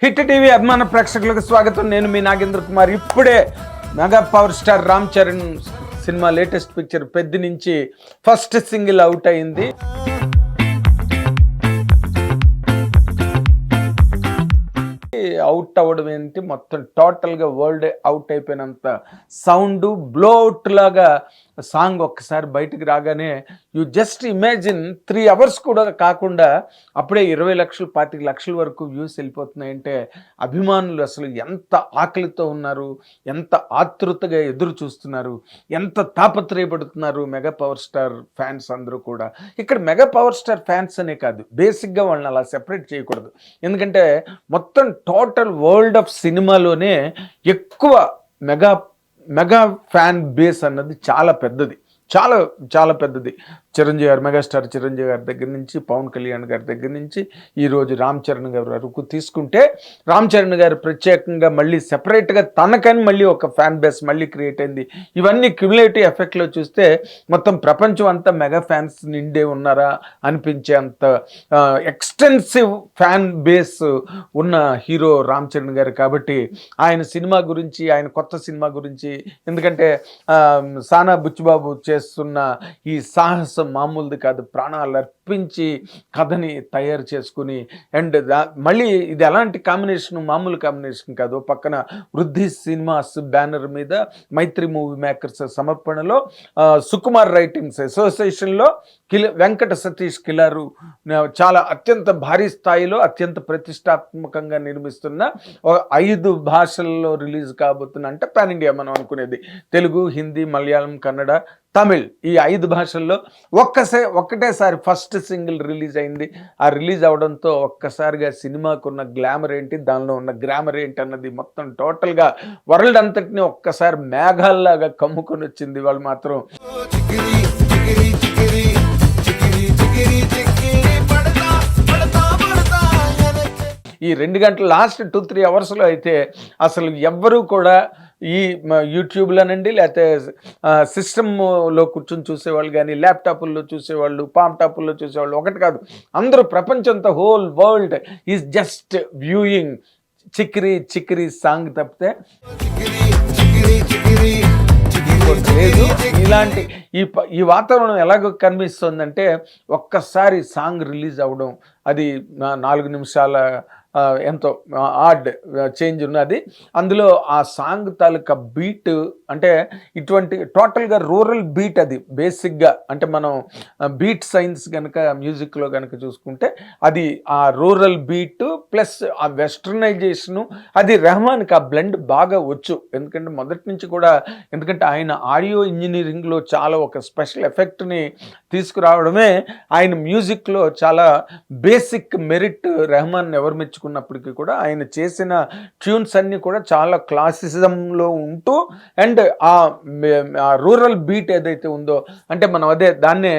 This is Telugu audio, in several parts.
హిట్ టీవీ అభిమాన ప్రేక్షకులకు స్వాగతం. నేను మీ నాగేంద్ర కుమార్. ఇప్పుడే mega power star Ram Charan cinema latest picture Peddi నుంచి ఫస్ట్ సింగిల్ అవుట్ అయింది. అవుట్ అవ్వడం ఏంటి, మొత్తం టోటల్గా వరల్డ్ అవుట్ అయిపోయినంత సౌండ్ బ్లోట్ లాగా సాంగ్ ఒక్కసారి బయటికి రాగానే యు జస్ట్ ఇమాజిన్ 3 అవర్స్ కూడా కాకుండా అప్పుడే 20 లక్షలు 25 లక్షల వరకు వ్యూస్ వెళ్ళిపోతున్నాయంటే అభిమానులు అసలు ఎంత ఆకలితో ఉన్నారు, ఎంత ఆతృతగా ఎదురు చూస్తున్నారు, ఎంత తాపత్రయపడుతున్నారు మెగా పవర్ స్టార్ ఫ్యాన్స్ అందరూ కూడా. ఇక్కడ మెగా పవర్ స్టార్ ఫ్యాన్స్ అనే కాదు, బేసిక్గా వాళ్ళని అలా సెపరేట్ చేయకూడదు. ఎందుకంటే మొత్తం టోటల్ వరల్డ్ ఆఫ్ సినిమాలోనే ఎక్కువ మెగా ఫ్యాన్ బేస్ అన్నది చాలా పెద్దది, చాలా చాలా పెద్దది. చిరంజీవి గారు, మెగాస్టార్ చిరంజీవి గారి దగ్గర నుంచి, పవన్ కళ్యాణ్ గారి దగ్గర నుంచి ఈరోజు రామ్ చరణ్ గారి వరకు తీసుకుంటే, రామ్ చరణ్ గారు ప్రత్యేకంగా మళ్ళీ సెపరేట్గా తనకని మళ్ళీ ఒక ఫ్యాన్ బేస్ మళ్ళీ క్రియేట్ అయింది. ఇవన్నీ క్యుములేటివ్ ఎఫెక్ట్లో చూస్తే మొత్తం ప్రపంచం అంతా మెగా ఫ్యాన్స్ నిండే ఉన్నారా అనిపించే అంత ఎక్స్టెన్సివ్ ఫ్యాన్ బేస్ ఉన్న హీరో రామ్ చరణ్ గారు. కాబట్టి ఆయన సినిమా గురించి, ఆయన కొత్త సినిమా గురించి, ఎందుకంటే సానా బుచ్చిబాబు చేస్తున్న ఈ సాహసం మామూలుది కాదు. ప్రాణాలు అర్పించి కథని తయారు చేసుకుని, అండ్ మళ్ళీ ఇది ఎలాంటి కాంబినేషన్, మామూలు కాంబినేషన్ కాదు. పక్కన వృద్ధి సినిమాస్ బ్యానర్ మీద మైత్రి మూవీ మేకర్స్ సమర్పణలో సుకుమార్ రైటింగ్స్ అసోసియేషన్లో వెంకట సతీష్ కిలారు చాలా అత్యంత భారీ స్థాయిలో అత్యంత ప్రతిష్టాత్మకంగా నిర్మిస్తున్న 5 భాషల్లో రిలీజ్ కాబోతున్న, అంటే పాన్ ఇండియా మనం అనుకునేది తెలుగు, హిందీ, మలయాళం, కన్నడ, తమిళ్, ఈ 5 భాషల్లో ఒక్కటేసారి ఫస్ట్ సింగిల్ రిలీజ్ అయింది. ఆ రిలీజ్ అవడంతో ఒక్కసారిగా సినిమాకున్న గ్లామర్ ఏంటి, దానిలో ఉన్న గ్రామర్ ఏంటి అన్నది మొత్తం టోటల్గా వరల్డ్ అంతటిని ఒక్కసారి మేఘాల్లాగా కమ్ముకొని వచ్చింది. వాళ్ళు మాత్రం ఈ 2 గంటల లాస్ట్ 2-3 అవర్స్లో అయితే అసలు ఎవ్వరూ కూడా ఈ యూట్యూబ్లోనండి, లేకపోతే సిస్టంలో కూర్చొని చూసేవాళ్ళు కానీ, ల్యాప్టాప్ల్లో చూసేవాళ్ళు, టాప్ల్లో చూసేవాళ్ళు, ఒకటి కాదు, అందరూ ప్రపంచంతో whole world is just viewing Chikkiri Chikkiri song తప్పితే లేదు. ఇలాంటి ఈ వాతావరణం ఎలాగో కనిపిస్తుందంటే, ఒక్కసారి సాంగ్ రిలీజ్ అవ్వడం, అది 4 నిమిషాల ఎంతో ఆడ్ చేంజ్ ఉన్నది. అందులో ఆ సాంగ్ తాలూకా బీట్, అంటే ఇటువంటి టోటల్గా రూరల్ బీట్, అది బేసిక్గా అంటే మనం బీట్ సైన్స్ కనుక మ్యూజిక్లో కనుక చూసుకుంటే అది ఆ రూరల్ బీట్ ప్లస్ ఆ వెస్టర్నైజేషను, అది రెహమాన్కి ఆ బ్లెండ్ బాగా వచ్చు. ఎందుకంటే మొదటి నుంచి కూడా, ఎందుకంటే ఆయన ఆడియో ఇంజనీరింగ్లో చాలా ఒక స్పెషల్ ఎఫెక్ట్ని తీసుకురావడమే ఆయన మ్యూజిక్లో చాలా బేసిక్ మెరిట్. రెహమాన్ ఎవరు మెచ్చుకున్నప్పటికీ కూడా ఆయన చేసిన ట్యూన్స్ అన్నీ కూడా చాలా క్లాసిజంలో ఉంటూ, అండ్ ఆ రూరల్ బీట్ ఏదైతే ఉందో, అంటే మనం అదే దాన్నే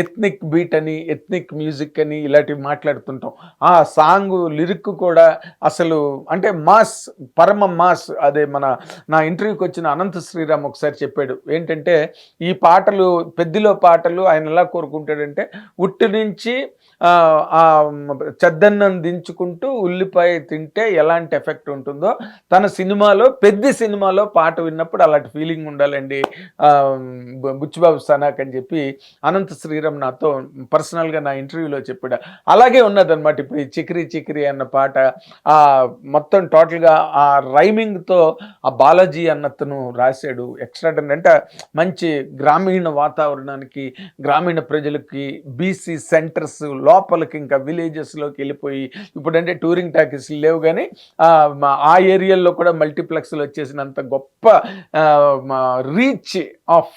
ఎథ్నిక్ బీట్ అని, ఎథ్నిక్ మ్యూజిక్ అని ఇలాంటివి మాట్లాడుతుంటాం. ఆ సాంగ్ లిరిక్ కూడా అసలు అంటే మాస్, పరమ మాస్. అదే నా ఇంటర్వ్యూకి వచ్చిన అనంత శ్రీరామ్ ఒకసారి చెప్పాడు ఏంటంటే, ఈ పాటలు పెద్దిలో పాటలు ఆయన ఎలా కోరుకుంటాడంటే, ఉట్టి నుంచి చెద్దన్నం దించుకుంటూ ఉల్లిపాయ తింటే ఎలాంటి ఎఫెక్ట్ ఉంటుందో, తన సినిమాలో పెద్ద సినిమాలో పాట విన్నప్పుడు అలాంటి ఫీలింగ్ ఉండాలండి బుచ్చిబాబు సనాక్ అని చెప్పి అనంత శ్రీరామ్ నాతో పర్సనల్గా నా ఇంటర్వ్యూలో చెప్పాడు. అలాగే ఉన్నదన్నమాట ఇప్పుడు ఈ చిక్రీ చిక్రీ అన్న పాట. మొత్తం టోటల్గా ఆ రైమింగ్తో ఆ బాలాజీ అన్నతను రాశాడు. ఎక్స్ట్రాడనరీ, అంటే మంచి గ్రామీణ వాతావరణానికి, గ్రామీణ ప్రజలకి, బీసీ సెంటర్స్ లోపలికి, ఇంకా విలేజెస్లోకి వెళ్ళిపోయి, ఇప్పుడంటే టూరింగ్ టాకీస్ లేవు కానీ ఆ ఏరియాల్లో కూడా మల్టీప్లెక్స్లు వచ్చేసినంత గొప్ప reach of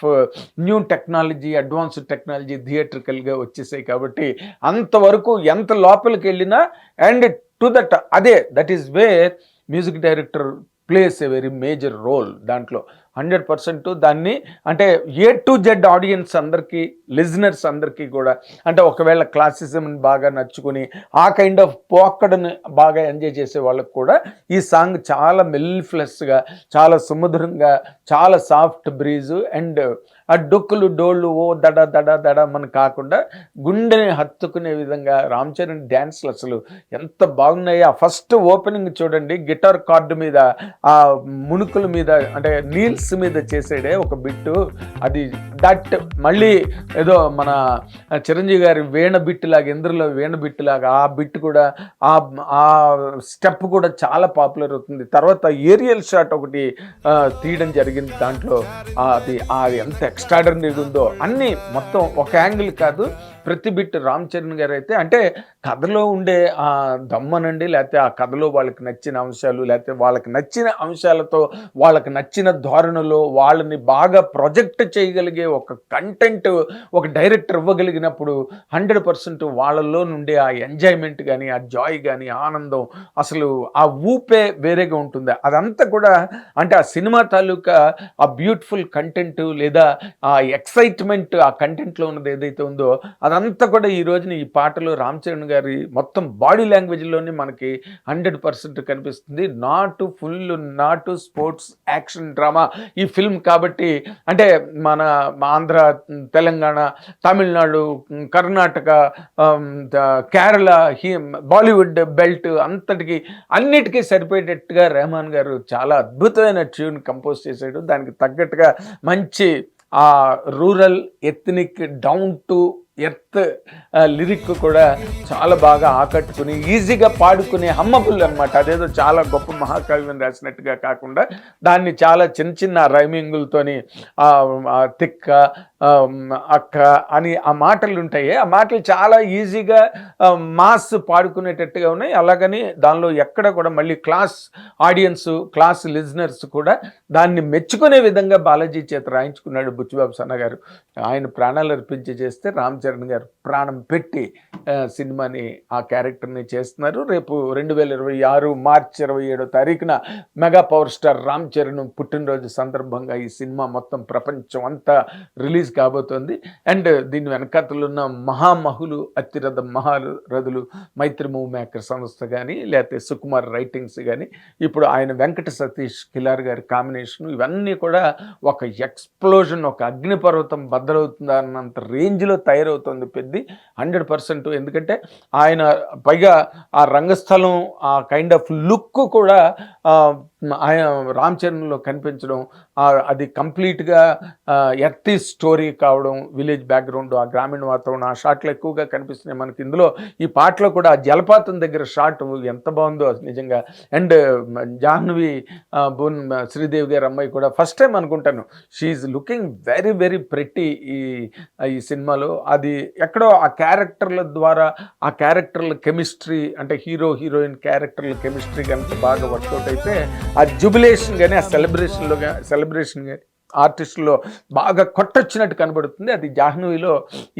new technology, advanced technology థియేట్రికల్గా వచ్చేసాయి. కాబట్టి అంతవరకు ఎంత లోపలికి వెళ్ళినా, and to that is where music director plays a very major role. దాంట్లో 100% దాన్ని, అంటే A to Z ఆడియన్స్ అందరికీ, లిజనర్స్ అందరికీ కూడా, అంటే ఒకవేళ క్లాసిజంని బాగా నచ్చుకుని ఆ కైండ్ ఆఫ్ పోక్కడని బాగా ఎంజాయ్ చేసే వాళ్ళకు కూడా ఈ సాంగ్ చాలా మెల్ఫ్లెస్గా, చాలా సుమధురంగా, చాలా సాఫ్ట్ బ్రీజు, అండ్ ఆ డొక్కులు డోళ్ళు ఓ దడ దడ దడ మన కాకుండా గుండెని హత్తుకునే విధంగా రామ్ చరణ్ డ్యాన్స్లు అసలు ఎంత బాగున్నాయి. ఆ ఫస్ట్ ఓపెనింగ్ చూడండి, గిటార్ కార్డు మీద ఆ మునుకుల మీద అంటే నీల్స్ మీద చేసాడే ఒక బిట్టు, అది దట్ మళ్ళీ ఏదో మన చిరంజీవి గారి వీణ బిట్టు లాగా, ఇంద్రలో వీణ బిట్టు లాగా ఆ బిట్ కూడా ఆ స్టెప్ కూడా చాలా పాపులర్ అవుతుంది. తర్వాత ఏరియల్ షాట్ ఒకటి తీయడం జరిగింది, దాంట్లో అది ఎంత ఎక్స్ట్రాడనరీగా ఉందో అన్నీ మొత్తం ఒక యాంగిల్ కాదు, ప్రతి బిట్ రామ్ చరణ్ గారు అయితే అంటే కథలో ఉండే ఆ దమ్మనండి, లేకపోతే ఆ కథలో వాళ్ళకి నచ్చిన అంశాలు, లేకపోతే వాళ్ళకి నచ్చిన అంశాలతో వాళ్ళకి నచ్చిన ధోరణిలో వాళ్ళని బాగా ప్రొజెక్ట్ చేయగలిగే ఒక కంటెంట్ ఒక డైరెక్టర్ ఇవ్వగలిగినప్పుడు 100% వాళ్ళలో నుండి ఆ ఎంజాయ్మెంట్ కానీ, ఆ జాయ్ కానీ, ఆనందం, అసలు ఆ ఊపే వేరేగా ఉంటుంది. అదంతా కూడా అంటే ఆ సినిమా తాలూకా ఆ బ్యూటిఫుల్ కంటెంట్ లేదా ఆ ఎక్సైట్మెంట్ ఆ కంటెంట్లో ఉన్నది ఏదైతే ఉందో అదంతా కూడా ఈ రోజున ఈ పాటలో రామ్ చరణ్ గారి మొత్తం బాడీ లాంగ్వేజ్లోనే మనకి 100% కనిపిస్తుంది. నాట్ స్పోర్ట్స్ యాక్షన్ డ్రామా ఈ ఫిల్మ్ కాబట్టి అంటే మన ఆంధ్ర, తెలంగాణ, తమిళనాడు, కర్ణాటక, కేరళ, బాలీవుడ్ బెల్ట్ అంతటికి అన్నిటికీ సరిపోయేటట్టుగా రెహమాన్ గారు చాలా అద్భుతమైన ట్యూన్ కంపోజ్ చేశాడు. దానికి తగ్గట్టుగా మంచి ఆ rural ethnic down to earth lyric కూడా చాలా బాగా ఆకట్టుకుని ఈజీగా పాడుకునే హమ్మబుల్ అనమాట. అదేదో చాలా గొప్ప మహాకావ్యం రాసినట్టుగా కాకుండా దాన్ని చాలా చిన్న చిన్న రైమింగులతోని తిక్క, అక్క అని ఆ మాటలు ఉంటాయి, ఆ మాటలు చాలా ఈజీగా మాస్ పాడుకునేటట్టుగా ఉన్నాయి. అలాగని దానిలో ఎక్కడ కూడా మళ్ళీ క్లాస్ ఆడియన్స్, క్లాస్ లిజనర్స్ కూడా దాన్ని మెచ్చుకునే విధంగా బాలాజీ చేత రాయించుకున్నాడు బుచ్చిబాబు సన్న గారు. ఆయన ప్రాణాలు అర్పించి చేస్తే రామ్ చరణ్ గారు ప్రాణం పెట్టి సినిమాని ఆ క్యారెక్టర్ని చేస్తున్నారు. రేపు 2026 మార్చి 27వ తారీఖున mega power star Ram Charan పుట్టినరోజు సందర్భంగా ఈ సినిమా మొత్తం ప్రపంచం అంతా రిలీజ్ కాబోతోంది. అండ్ దీని వెనకతలు ఉన్న మహామహులు, అతిరథ మహారథులు మైత్రి మూవీ మేకర్ సంస్థ కానీ, లేకపోతే సుకుమార్ రైటింగ్స్ కానీ, ఇప్పుడు ఆయన వెంకట సతీష్ కిలార్ గారి కాంబినేషన్, ఇవన్నీ కూడా ఒక ఎక్స్ప్లోజన్, ఒక అగ్నిపర్వతం బద్దలవుతుందా అన్నంత రేంజ్లో తయారవుతుంది పెద్ద 100%. ఎందుకంటే ఆయన పైగా ఆ రంగస్థలం ఆ కైండ్ ఆఫ్ లుక్ కూడా ఆయన రామ్ చరణ్లో కనిపించడం, అది కంప్లీట్గా ఎర్తీ స్టోరీ కావడం, విలేజ్ బ్యాక్గ్రౌండ్, ఆ గ్రామీణ వాతావరణం, ఆ షాట్లు ఎక్కువగా కనిపిస్తున్నాయి మనకి ఇందులో. ఈ పాటలో కూడా ఆ జలపాతం దగ్గర షాట్ ఎంత బాగుందో నిజంగా. అండ్ జాహ్నవి బోన్ శ్రీదేవి గారి అమ్మాయి కూడా ఫస్ట్ టైం అనుకుంటాను, she's looking very very pretty ఈ సినిమాలో. అది ఎక్కడో ఆ క్యారెక్టర్ల ద్వారా ఆ క్యారెక్టర్ల కెమిస్ట్రీ అంటే హీరో హీరోయిన్ క్యారెక్టర్ల కెమిస్ట్రీ కనుక బాగా వర్కౌట్ అయితే ఆ జుబిలేషన్ కానీ ఆ సెలబ్రేషన్ కానీ ఆర్టిస్టులో బాగా కొట్టొచ్చినట్టు కనబడుతుంది. అది జాహ్నవిలో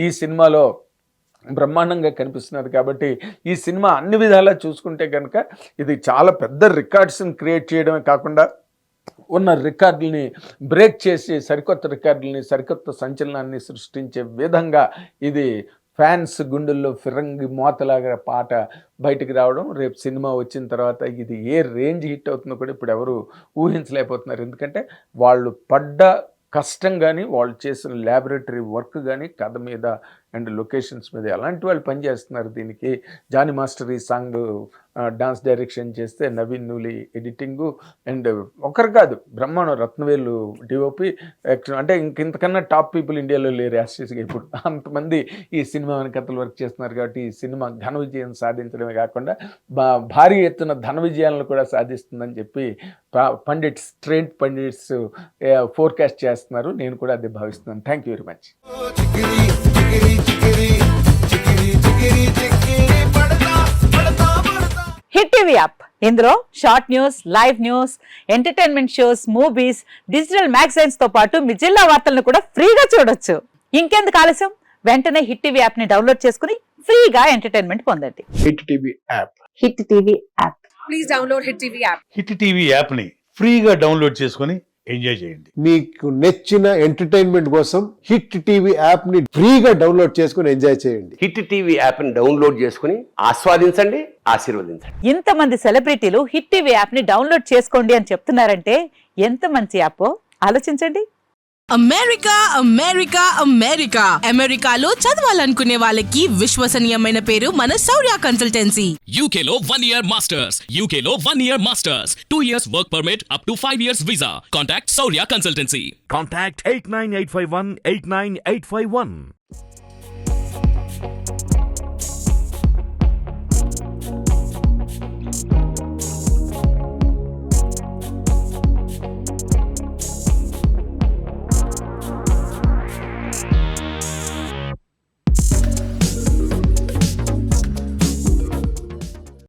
ఈ సినిమాలో బ్రహ్మాండంగా కనిపిస్తున్నది. కాబట్టి ఈ సినిమా అన్ని విధాలా చూసుకుంటే కనుక ఇది చాలా పెద్ద రికార్డ్స్ని క్రియేట్ చేయడమే కాకుండా ఉన్న రికార్డుల్ని బ్రేక్ చేసి సరికొత్త రికార్డుల్ని, సరికొత్త సంచలనాన్ని సృష్టించే విధంగా ఇది ఫ్యాన్స్ గుండెల్లో ఫిరంగి మోతలాగా పాట బయటికి రావడం, రేపు సినిమా వచ్చిన తర్వాత ఇది ఏ రేంజ్ హిట్ అవుతుందో కూడా ఇప్పుడు ఎవరు ఊహించలేకపోతున్నారు. ఎందుకంటే వాళ్ళు పడ్డ కష్టం కానీ, వాళ్ళు చేసిన ల్యాబొరేటరీ వర్క్ కానీ, కథ మీద అండ్ లొకేషన్స్ మీద ఎలాంటి వాళ్ళు పనిచేస్తున్నారు. దీనికి జానీ మాస్టర్ ఈ సాంగ్ డాన్స్ డైరెక్షన్ చేస్తే, నవీన్ నూలి ఎడిటింగు, అండ్ ఒకరు కాదు బ్రహ్మాండం రత్నవేలు డిఓపి, అంటే ఇంతకన్నా టాప్ పీపుల్ ఇండియాలో లేరు యాస్టీస్గా ఇప్పుడు, అంతమంది ఈ సినిమా వెనకథలు వర్క్ చేస్తున్నారు. కాబట్టి ఈ సినిమా ఘన విజయం సాధించడమే కాకుండా భారీ ఎత్తున ధన విజయాలను కూడా సాధిస్తుందని చెప్పి ట్రైన్డ్ పండిట్స్ ఫోర్కాస్ట్ చేస్తున్నారు. నేను కూడా అదే భావిస్తున్నాను. Thank you very much. Hit TV app, ఇందులో short news, live news, entertainment shows, movies, digital magazines తో పాటు మీ జిల్లా వార్తలను కూడా ఫ్రీగా చూడొచ్చు. ఇంకెందుకు ఆలస్యం, వెంటనే హిట్ టీవీ యాప్ ని డౌన్లోడ్ చేసుకుని ఫ్రీగా ఎంటర్టైన్మెంట్ పొందండి. Hit TV app. Hit TV app. Please download hit TV app. Hit TV app ని ఫ్రీగా డౌన్లోడ్ చేసుకుని ఎంజాయ్ చేయండి. మీకు నచ్చిన ఎంటర్టైన్మెంట్ కోసం హిట్ టీవీ యాప్ ని ఫ్రీగా డౌన్లోడ్ చేసుకుని ఎంజాయ్ చేయండి. హిట్ టీవీ యాప్ ని డౌన్లోడ్ చేసుకుని ఆస్వాదించండి, ఆశీర్వదించండి. ఇంతమంది సెలబ్రిటీలు హిట్ టీవీ యాప్ ని డౌన్లోడ్ చేసుకోండి అని చెప్తున్నారంటే ఎంత మంచి యాప్ ఆలోచించండి. అమెరికా అమెరికా అమెరికా అమెరికాలో చదవాలనుకునే వాళ్ళకి విశ్వసనీయమైన పేరు మన శౌర్య consultancy. UK Law 1 Year Masters. UK Law 1 Year Masters. 2 years work permit up to 5 years visa. Contact Saurya Consultancy. Contact 89851 89851.